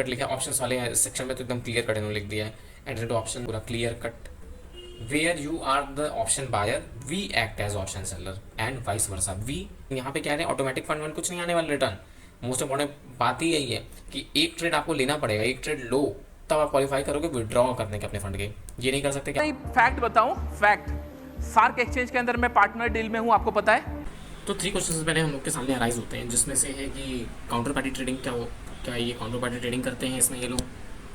Cut लिखा है options वाले सेक्शन में, तो एकदम क्लियर कट इन्होंने लिख दिया है। एंटर इनटू ऑप्शन पूरा clear cut, where you are the option buyer we act as option seller and vice versa. We यहाँ पे क्या है, ऑटोमेटिक फंड वंड कुछ नहीं आने वाला रिटर्न। मोस्ट इंपॉर्टेंट बात ही यही है कि एक ट्रेड आपको लेना पड़ेगा, एक ट्रेड लो तब आप क्वालिफाई करोगे विड्रॉ करने के अपने फंड के। ये नहीं कर सकते क्या? नहीं, फैक्ट बताऊं, फैक्ट सार्क एक्सचेंज के अंदर मैं पार्टनर डील में हूं, आपको पता है। तो 3 क्वेश्चन पहले हम लोग के सामने अराइज होते हैं, जिसमें से है कि काउंटर पार्टी ट्रेडिंग क्या ये काउंटर पार्टी ट्रेडिंग करते हैं इसमें ये लोग,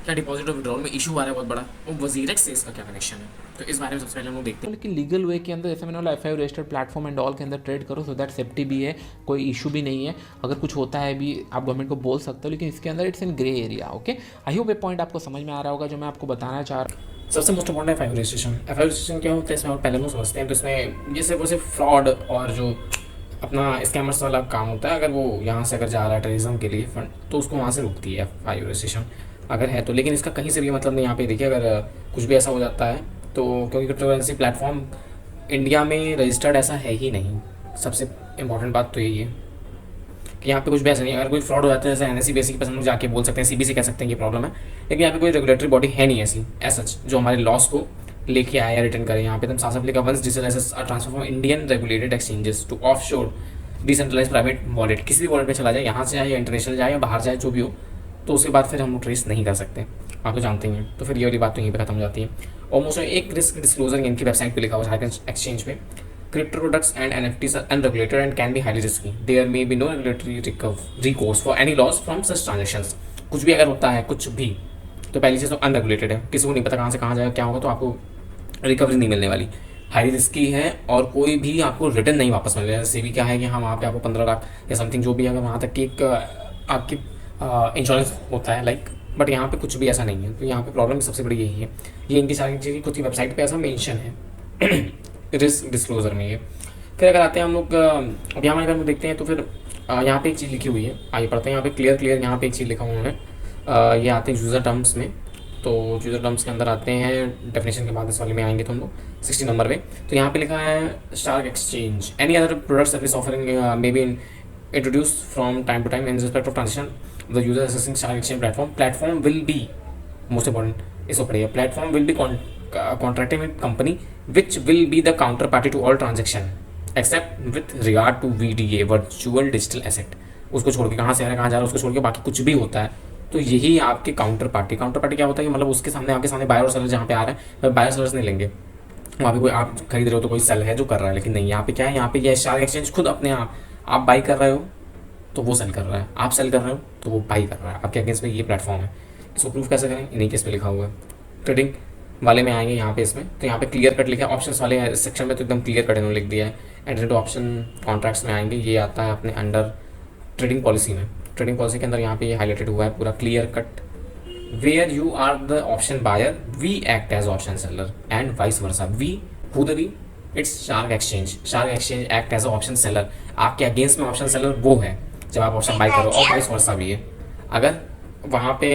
क्या डिपॉजिट और विड्रॉल में इशू आ रहा है बहुत बड़ा, और वजीरेक्स से इसका क्या कनेक्शन है, तो इस बारे में सबसे पहले हम लोग देखते हैं। लेकिन लीगल वे के अंदर जैसे मैंने बोला FIU registered platform and all के अंदर ट्रेड करो, सो दैट सेफ्टी भी है, कोई इशू भी नहीं है। अगर कुछ होता है भी आप गवर्नमेंट को बोल सकते हो, लेकिन इसके अंदर it's in grey area. Okay, I hope ये पॉइंट आपको समझ में आ रहा होगा जो मैं आपको बताना चाह रहा हूँ। सबसे मोस्ट इंपॉर्टेंट है FIU रजिस्ट्रेशन। FIU रजिस्ट्रेशन क्या होता है इसमें, और पहले हम समझते हैं। तो इसमें ये सिर्फ फ्रॉड और जो अपना स्कैमर्स वाला काम होता है, अगर वो यहाँ से अगर जा रहा है टेररिज्म के लिए फंड, तो उसको वहाँ से रुकती है FIU रजिस्ट्रेशन अगर है तो। लेकिन इसका कहीं से भी मतलब नहीं। यहाँ पे देखिए, अगर कुछ भी ऐसा हो जाता है तो, क्योंकि क्रिप्टोकरेंसी प्लेटफॉर्म इंडिया में रजिस्टर्ड ऐसा है ही नहीं। सबसे इंपॉर्टेंट बात तो यही है कि यहाँ पे कुछ भी ऐसा नहीं है। अगर कोई फ्रॉड हो जाता है जैसे NSE BSE के पास हम लोग जाके बोल सकते हैं, CBC कह सकते हैं ये प्रॉब्लम है, लेकिन यहाँ पे कोई रेगुलेटरी बॉडी है नहीं ऐसी सच जो हमारे लॉस को लेके आए या रिटर्न करे। यहाँ पे तुम साफ साफ लिखा, once digital assets are transfer from Indian regulated exchanges to offshore decentralize private wallet, किसी भी वॉलेट पे चला जाए, यहाँ से जाए या इंटरनेशनल जाए या बाहर जाए, जो भी हो, तो उसके बाद फिर हम लोग ट्रेस नहीं कर सकते। आप तो जानते ही हैं। तो फिर ये वाली बात तो यहीं पे खत्म हो जाती है। ऑलमोस्ट एक रिस्क डिस्क्लोजर इनकी वेबसाइट पे लिखा हुआ है एक्सचेंज पे, crypto products and NFTs are unregulated and can be highly risky, there may be no regulatory recourse for any loss from such transactions. कुछ भी अगर होता है कुछ भी, तो पहली चीज़ तो अनरेगुलेटेड है, किसी को नहीं पता कहाँ से कहाँ जाएगा क्या होगा, तो आपको रिकवरी नहीं मिलने वाली, हाई रिस्की है, और कोई भी आपको रिटर्न नहीं वापस मिलेगा। जैसे भी क्या है कि हाँ वहाँ पे आपको 15 लाख या समथिंग जो भी, अगर वहाँ तक की एक आपकी इंश्योरेंस होता है लाइक, बट यहाँ पे कुछ भी ऐसा नहीं है। तो यहाँ पे प्रॉब्लम सबसे बड़ी यही है। ये इनकी सारी चीज़ें खुद की वेबसाइट पे ऐसा मेंशन है रिस्क डिस्क्लोजर में ये। फिर अगर आते हैं हम लोग अब यहाँ अगर हम देखते हैं तो फिर यहाँ पे एक चीज़ लिखी हुई है, आइए पढ़ते हैं। यहाँ पे क्लियर यहाँ पे एक चीज़ लिखा हुआ उन्होंने, ये आते हैं यूज़र टर्म्स में। तो यूज़र टर्म्स के अंदर आते हैं, डेफिनेशन के बाद इस वाले में आएंगे तो हम लोग 60 नंबर पे। तो यहाँ पे लिखा है Stark exchange any other product service offering may be introduced from time to time in respect of transition the user accessing Shark Exchange platform will be most important इसको पढ़िए, platform will be contracting with company which will be the counterparty to all transaction except with regard to VDA virtual digital asset। उसको छोड़ के कहाँ से आ रहा है कहाँ जा रहा है उसको छोड़ के बाकी कुछ भी होता है तो यही आपके काउंटर पार्टी क्या होता है कि मतलब उसके सामने आपके सामने बायर और सेलर जहाँ पे आ रहा है, बायर सेलर्स नहीं लेंगे वहाँ पे कोई आप खरीद रहे हो तो कोई सेल है जो कर रहा है, लेकिन नहीं यहाँ पे क्या है, यहाँ पे ये शार्क एक्सचेंज खुद अपने आप बाई कर रहे हो तो वो सेल कर रहा है, आप सेल कर रहे हो तो वो बाई कर रहा है आपके अगेंस्ट में। ये प्लेटफॉर्म है, इसको प्रूफ कैसे करें, इन्हीं केस पे लिखा हुआ है। ट्रेडिंग वाले में आएंगे यहाँ पे इसमें, तो यहाँ पे क्लियर कट लिखा है ऑप्शंस वाले सेक्शन में, तो एकदम क्लियर कट इन्होंने लिख दिया है। एंटर इनटू ऑप्शन कॉन्ट्रैक्ट्स में आएंगे, ये आता है अपने अंडर ट्रेडिंग पॉलिसी में। ट्रेडिंग पॉलिसी के अंदर यहाँ पे ये हाईलाइटेड हुआ है पूरा clear cut, where you are the option buyer we act as option seller and vice versa. We who the we, it's Shark exchange act as option seller, आपके अगेंस्ट में ऑप्शन सेलर वो है जब आप option by करो, और vice versa भी है, अगर वहाँ पे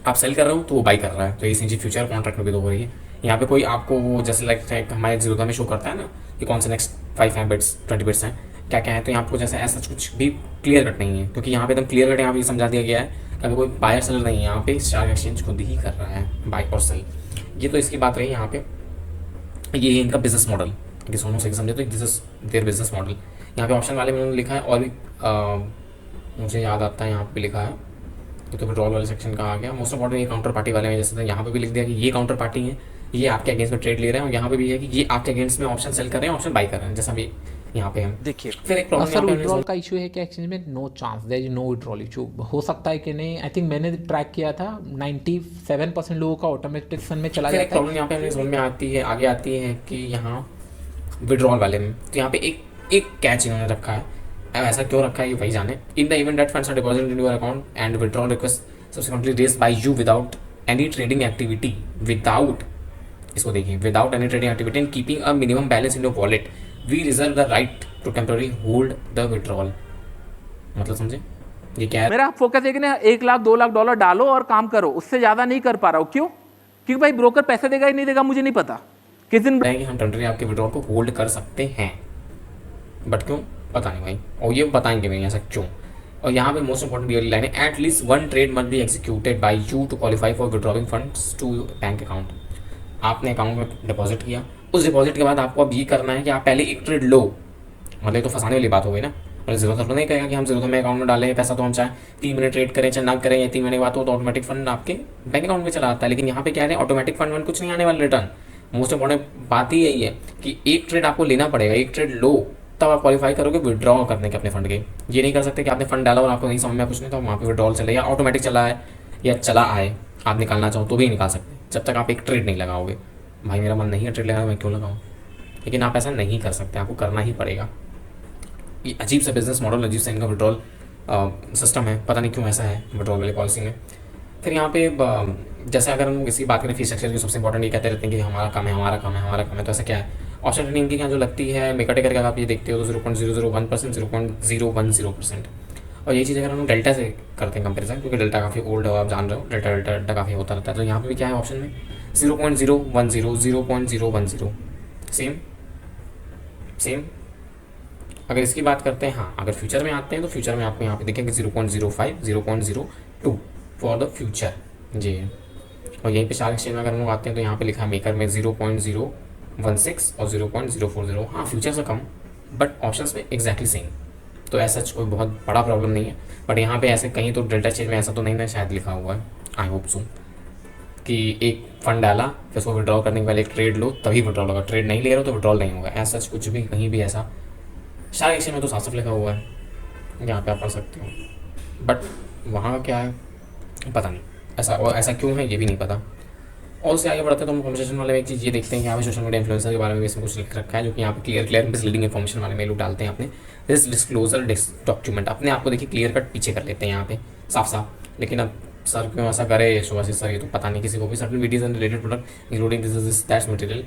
आप सेल कर रहे हो तो वो बाई कर रहा है। तो ये चीज़ फ्यूचर कॉन्ट्रैक्ट में भी तो हो रही है। यहाँ पे कोई आपको वो जैसे लाइक हमारे जीरो में शो करता है ना कि कौन से नेक्स्ट 5 हैं बिट्स 20 बिट्स हैं क्या क्या है, तो यहाँ पे कुछ ऐसा ऐसा कुछ भी क्लियर कट नहीं है, क्योंकि यहाँ पे एकदम क्लियर कट यहाँ पे समझा दिया गया है कि अभी कोई बायर सेलर नहीं है, यहाँ पे स्टार्क एक्सचेंज खुद ही कर रहा है बाई और सेल। ये तो इसकी बात रही यहाँ पे, ये है इनका बिजनेस मॉडल कि सोनू सही समझे तो this is their business model. यहाँ पे ऑप्शन वाले में उन्होंने लिखा है, और भी मुझे याद आता है यहाँ पे लिखा है तो विड्रॉल वाले सेक्शन का आ गया। मोस्ट इंपॉर्टेंट ये काउंटर पार्टी वाले में, जैसे यहाँ पे भी लिख दिया कि ये काउंटर पार्टी है, ये आपके अगेंस्ट में ट्रेड ले रहे हैं, और यहाँ पे भी है कि ये आपके अगेंस्ट में ऑप्शन सेल कर रहे हैं, ऑप्शन बाई कर रहे हैं, जैसा भी यहाँ पे हम देखिए। फिर एक सर विड्रॉल का इशू है कि एक्सचेंज में no chance, there is no withdrawal issue, हो सकता है कि नहीं। आई थिंक मैंने ट्रैक किया था 97% लोगों का ऑटोमेटिकेशन में चला जाता है। प्रॉब्लम यहाँ पे हमें समझ में आती है, आगे आती है कि यहाँ विड्रॉल वाले में, तो यहाँ पे एक कैच इन्होंने रखा है। अब ऐसा क्यों रखा है ये वही जाने। In the event that funds are deposited in your account and withdrawal request subsequently raised by you without any trading activity, इसको देखिए, without any trading activity and keeping a minimum balance in your wallet we reserve the right to temporary hold the withdrawal. मतलब समझे ये क्या है? मेरा focus है कि ना 1 लाख 2 लाख डॉलर डालो और काम करो, उससे ज्यादा नहीं कर पा रहा हूँ। क्यों? क्योंकि भाई ब्रोकर पैसे देगा ही नहीं देगा मुझे नहीं पता किस दिन। कि हम टेम्पररी आपके विड्रॉल को होल्ड कर सकते हैं, बट क्यों पता नहीं भाई, और ये बताएंगे भाई ऐसा क्यों। और यहाँ पे मोस्ट इंपॉर्टेंट ये वाली लाइन है, at least one trade must be executed by you to qualify for withdrawing funds to bank account. आपने अकाउंट में डिपॉजिट किया, उस डिपॉजिट के बाद आपको अब ये करना है कि आप पहले एक ट्रेड लो। मतलब तो फंसाने वाली बात हो गई ना, मतलब जरूरत तो नहीं कहेगा कि हम जरूरत में अकाउंट में डालें पैसा, तो हम चाहे 3 महीने ट्रेड करें चाहे ना करें, या 3 महीने के बाद तो ऑटोमेटिक फंड आपके बैंक अकाउंट में चला आता है। लेकिन यहाँ पे क्या है, ऑटोमेटिक फंड कुछ नहीं आने वाला रिटर्न। मोस्ट इंपॉर्टेंट बात ही यही है कि एक ट्रेड आपको लेना पड़ेगा, एक ट्रेड लो, तब आप क्वालिफाई करोगे विड्रॉ करने के अपने फंड के। ये नहीं कर सकते कि आपने फंड डाला और आपको नहीं समझ में कुछ नहीं, तो वहाँ पे विड्रॉल चले या ऑटोमेटिक चला है या चला आए, आप निकालना चाहो तो भी निकाल सकते, जब तक आप एक ट्रेड नहीं लगाओगे। भाई मेरा मन नहीं है ट्रेड लगाना, मैं क्यों लगाऊँ, लेकिन आप ऐसा नहीं कर सकते, आपको करना ही पड़ेगा। ये अजीब सा बिजनेस मॉडल, अजीब सा इनका विड्रॉल सिस्टम है, पता नहीं क्यों ऐसा है विड्रॉल वाली पॉलिसी में। फिर यहाँ पे जैसे अगर हम किसी बात करें फीस स्ट्रक्चर की, सबसे इंपॉर्टेंट ये कहते रहते हैं कि हमारा कम है, हमारा कम है, हमारा कम है। तो ऐसा क्या है, ऑप्शन रेटिंग इनकी यहाँ जो लगती है मेकटे करके आप ये देखते हो तो 0.001%, 0.010%। और ये चीज़ अगर हम डेल्टा से करते हैं कंपेरिजन, क्योंकि डेल्टा काफ़ी ओल्ड है, आप जान रहे हो डेल्टा काफ़ी होता रहता है, तो यहाँ पे भी क्या है ऑप्शन में 0.010, 0.010 सेम। अगर इसकी बात करते हैं, हाँ अगर फ्यूचर में आते हैं तो फ्यूचर में आपको यहाँ पे देखेंगे 0.05, 0.02 फॉर द फ्यूचर जी। और यहीं पे चार एक्सचेंज में अगर हम लोग आते हैं तो यहाँ पे लिखा है मेकर में 0.016 और 0.040। हाँ फ्यूचर से कम, बट ऑप्शंस में एग्जैक्टली सेम। तो ऐसा कोई बहुत बड़ा प्रॉब्लम नहीं है। बट यहाँ पे ऐसे कहीं तो डेल्टा चेंज में ऐसा तो नहीं ना शायद लिखा हुआ है, आई होप सो, कि एक फंड डाला फिर उसको विड्रॉल करने के बाद एक ट्रेड लो तभी विड्रॉल होगा, ट्रेड नहीं ले रहे हो तो विड्रॉल नहीं होगा। ऐसा कुछ भी कहीं भी ऐसा शायद एक्शन में तो साफ साफ लिखा हुआ है, यहाँ पे आप पढ़ सकते हो, बट वहाँ क्या है पता नहीं, ऐसा क्यों है ये भी नहीं पता। और उससे आगे बढ़ते हैं तो हम कॉन्वर्सेशन वाले में एक चीज़ ये देखते हैं कि यहाँ पे सोशल मीडिया इन्फ्लुएंसर के बारे में भी इसमें कुछ लिख रखा है, जो कि यहाँ पे क्लियर मिसलीडिंग इन्फॉर्मेशन वाले में लोग डालते हैं अपने दिस डिस्क्लोजर डॉक्यूमेंट, अपने आप को देखिए क्लियर कट पीछे कर लेते हैं यहाँ पे साफ साफ। लेकिन अब सर क्यों ऐसा करे शुभाशीष सर, ये तो पता नहीं किसी को भी। Certain videos and related product including this that's material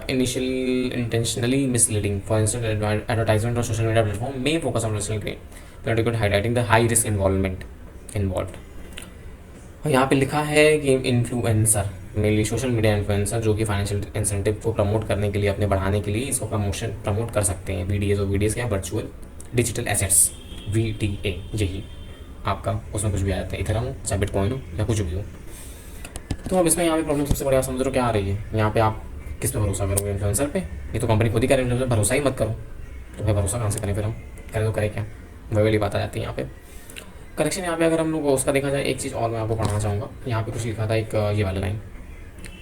initially intentionally misleading. For instance, advertisement on social media platform may focus on personal gain, particularly highlighting the high risk involved. और यहाँ पे लिखा है कि influencer, mainly social media influencer, जो कि financial incentive को promote करने के लिए, अपने बढ़ाने के लिए इसको प्रमोट कर सकते हैं। वीडियोज़ क्या वर्चुअल डिजिटल एसेट्स, VDA, यही आपका उसमें कुछ भी आ जाता है, इथेरियम चाहे बिटकॉइन हो या कुछ भी हो। तो अब इसमें यहाँ पे प्रॉब्लम सबसे बड़ी समझ लो क्या आ रही है, यहाँ पे आप किस पे भरोसा करोगे, इन्फ्लुएंसर पे? ये तो कंपनी खुद ही करे, इन्फ्लुएंसर भरोसा ही मत करो, तो भाई भरोसा कहाँ से करें फिर हम, करें तो करें क्या, वही वाली बात आ जाती है यहाँ पे। करेक्शन यहाँ पे अगर हम लोग उसका देखा जाए, एक चीज़ और मैं आपको पढ़ाना चाहूँगा। यहाँ पे कुछ लिखा था एक ये वाला लाइन,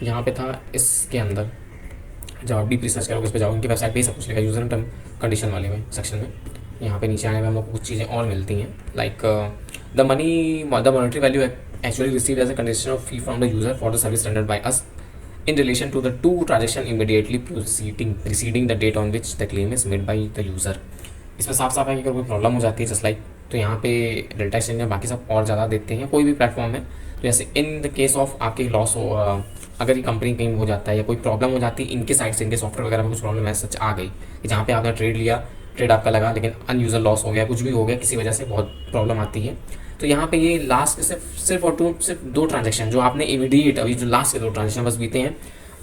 यहाँ पे था इसके अंदर, जब आप डीप रिसर्च करोगे इस पर जाओ, उनकी वेबसाइट पे सब कुछ लिखा है यूजर एंड टर्म कंडीशन वाले में सेक्शन में। यहाँ पे नीचे आने में हम लोग को कुछ चीज़ें और मिलती हैं, like the monetary value actually received as a conditional fee from the user for the service rendered by us in relation to the two transaction immediately preceding the date on which the claim is made by the user। इसमें साफ साफ है कि अगर कोई problem हो जाती है जस्ट लाइक, तो यहाँ पे डेल्टा एक्सचेंज में बाकी सब और ज़्यादा देते हैं, कोई भी प्लेटफॉर्म है। तो जैसे इन द केस ऑफ आपके लॉस हो, अगर ये कंपनी कहीं हो जाता है या कोई प्रॉब्लम हो जाती है इनके साइड से, इनके सॉफ्टवेयर वगैरह में कुछ प्रॉब्लम है सच आ गई कि जहाँ पे आपने ट्रेड लिया, ट्रेड आपका लगा लेकिन अनयूजर लॉस हो गया, कुछ भी हो गया, किसी वजह से बहुत प्रॉब्लम आती है, तो यहाँ पे ये लास्ट सिर्फ दो ट्रांजेक्शन जो आपने इमीडिएट अभी जो लास्ट के 2 ट्रांजेक्शन बस बीते हैं,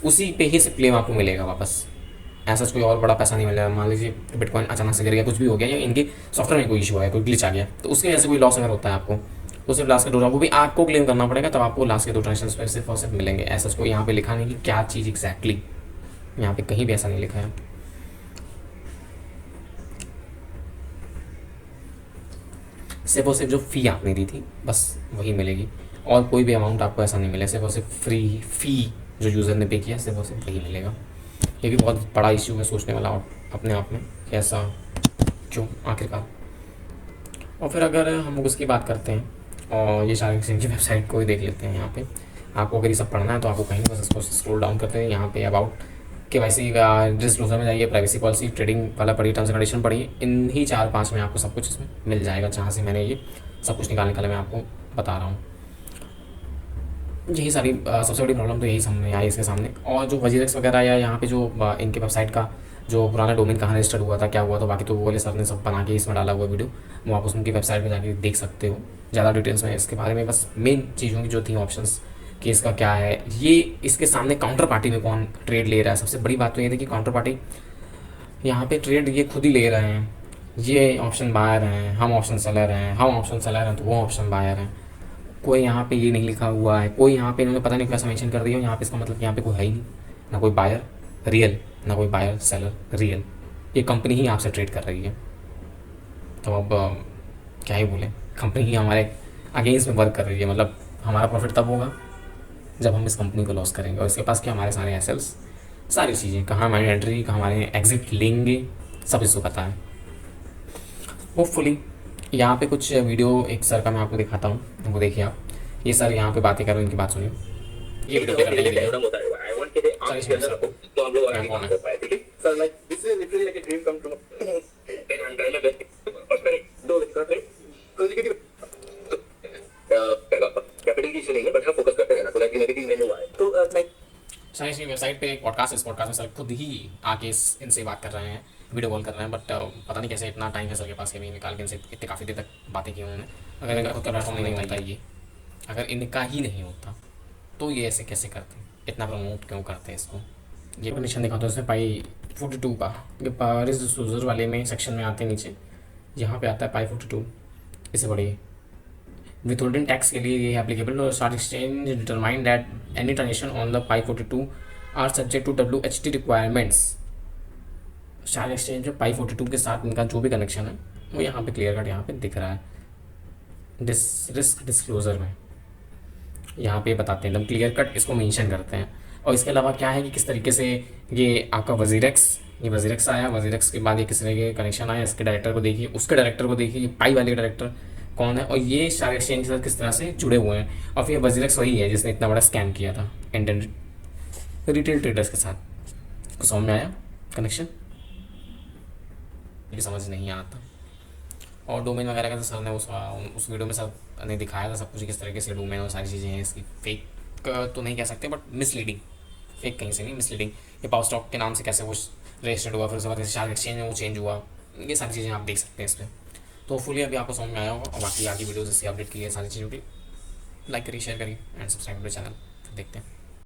उसी पे ही सिर्फ क्लेम आपको मिलेगा वापस। ऐसा कोई और बड़ा पैसा नहीं मिलेगा। मान लीजिए बिटकॉइन अचानक से गिर गया, कुछ भी हो गया, या इनके सॉफ्टवेयर में कोई इशू आया, कोई ग्लिच आ गया, तो उसकी वजह से कोई लॉस अगर होता है आपको, तो सिर्फ लास्ट के 2 वो भी आपको क्लेम करना पड़ेगा, तब आपको लास्ट के 2 ट्रांजेक्शन पर सिर्फ और सिर्फ मिलेंगे। ऐसा कोई यहाँ पे लिखा नहीं कि क्या चीज़ एग्जैक्टली, यहाँ पे कहीं भी ऐसा नहीं लिखा है। सिर्फ और सिर्फ जो फ़ी आपने दी थी बस वही मिलेगी, और कोई भी अमाउंट आपको ऐसा नहीं मिलेगा। सिर्फ और सिर्फ फ़ी जो यूज़र ने पे किया सिर्फ और सिर्फ वही मिलेगा। ये भी बहुत बड़ा इश्यू है सोचने वाला और अपने आप में, कैसा क्यों आखिरकार। और फिर अगर हम लोग उसकी बात करते हैं और ये शार्क सिंह की वेबसाइट को ही देख लेते हैं। यहाँ पे आपको अगर ये सब पढ़ना है तो आपको कहीं बस इसको स्क्रॉल डाउन करते हैं, यहाँ पे अबाउट KYC डिस्क्लोजर में जाइए, प्राइवेसी पॉलिसी, ट्रेडिंग वाला पढ़िए, टर्म्स एंड कंडीशन पढ़िए, इन ही 4-5 में आपको सब कुछ इसमें मिल जाएगा, जहाँ से मैंने ये सब कुछ निकालने मैं आपको बता रहा हूँ। यही सारी सबसे बड़ी प्रॉब्लम तो यही सामने आई इसके सामने। और जो वजीरेक्स वगैरह या यहाँ पे जो इनके वेबसाइट का जो पुराना डोमेन कहाँ रजिस्टर्ड हुआ था, क्या हुआ, तो बाकी तो वो वाले सर ने सब बना के इसमें डाला हुआ वीडियो, वो आप उनकी वेबसाइट में जाके देख सकते हो ज़्यादा डिटेल्स में इसके बारे में। बस मेन चीज़ों की जो थी ऑप्शंस कि इसका क्या है, ये इसके सामने काउंटर पार्टी में कौन ट्रेड ले रहा है। सबसे बड़ी बात तो ये थी कि काउंटर पार्टी यहाँ पे ट्रेड ये खुद ही ले रहे हैं, ये ऑप्शन बायर हैं, हम ऑप्शन सेलर हैं, हम ऑप्शन सेलर हैं तो वो ऑप्शन बायर हैं। कोई यहाँ पे ये नहीं लिखा हुआ है, कोई यहाँ पे इन्होंने पता नहीं कैसा मेंशन कर दिया यहाँ पे, इसका मतलब यहाँ पे कोई है ही नहीं, ना कोई बायर रियल, ना कोई बायर सेलर रियल। ये कंपनी ही आपसे ट्रेड कर रही है। तो अब क्या ही बोलें, कंपनी ही हमारे अगेंस्ट में वर्क कर रही है। मतलब हमारा प्रॉफिट तब होगा जब हम इस कंपनी को लॉस करेंगे, और इसके पास क्या हमारे सारे एसेट्स, सारी चीज़ें, कहाँ हमारी एंट्री, कहाँ हमारे एग्जिट लेंगे, सब इसको पता है। होपफुली यहाँ पे कुछ वीडियो एक सर का मैं आपको दिखाता हूँ, वो देखिए आप। ये सर यहाँ पे बातें कर रहे हैं, इनकी बात सुनिए। ये वीडियो करने के लिए कैपिटल की इशू नहीं है, बट हाँ फोकस करते रहना, तो लाइक नेगेटिव नहीं हुआ है तो लाइक साइंस की वेबसाइट पे एक पॉडकास्ट, इस पॉडकास्ट में सर खुद ही आके इनसे बात कर रहे हैं, वीडियो कॉल कर रहे हैं। बट पता नहीं कैसे इतना टाइम है सर के पास कि अभी निकाल के इनसे इतने काफ़ी देर तक बातें की उन्होंने। अगर इनका खुद का प्लेटफॉर्म नहीं होता ये, अगर इनका ही नहीं होता तो ये ऐसे कैसे करते, इतना प्रमोट क्यों करते हैं इसको। ये कंडीशन दिखाता हूँ इसमें पाई 42 का, ये पारिस डिस्क्लोजर वाले में सेक्शन में आते हैं नीचे, यहाँ पे आता है पाई 42, इसे पढ़िए। विथहोल्डिंग टैक्स के लिए ये एप्लीकेबल और stock exchange determine that any transaction on the Pi 42 are subject to WHT requirements. Stock exchange में पाई 42 के साथ इनका जो भी कनेक्शन है वो यहाँ पे क्लियर कट यहाँ पे दिख रहा है रिस्क डिस्क्लोजर में, यहाँ पे बताते हैं, एकदम क्लियर कट इसको मेंशन करते हैं। और इसके अलावा क्या है कि किस तरीके से ये आपका वजीरेक्स, ये वजीरेक्स आया, वजीरेक्स के बाद ये किस तरह के कनेक्शन आया, इसके डायरेक्टर को देखिए, उसके डायरेक्टर को देखिए, पाई वाले डायरेक्टर कौन है, और ये स्टॉक एक्सचेंज के साथ किस तरह से जुड़े हुए हैं। और फिर वजीरेक्स वही है जिसने इतना बड़ा स्कैम किया था इंडियन रिटेल ट्रेडर्स के साथ। कुछ समझ में आया कनेक्शन? ये समझ नहीं आता। और डोमेन वगैरह का तो सर ने उस वीडियो में सर ने दिखाया था सब कुछ, किस तरीके से डोमेन और सारी चीज़ें हैं इसकी। फेक तो नहीं कह सकते बट मिसलीडिंग, फेक कहीं से नहीं, मिसलीडिंग। ये पावर स्टॉक के नाम से कैसे वो रजिस्टर्ड हुआ, फिर उसके बाद स्टॉक एक्सचेंज में वो चेंज हुआ, ये सारी चीज़ें आप देख सकते हैं इसमें। तो फुली अभी आपको समझ में आया होगा। और बाकी आगे वीडियोज़ इससे अपडेट की है सारी चीज़ों की, लाइक करिए, शेयर करिए एंड सब्सक्राइब टू चैनल। देखते हैं।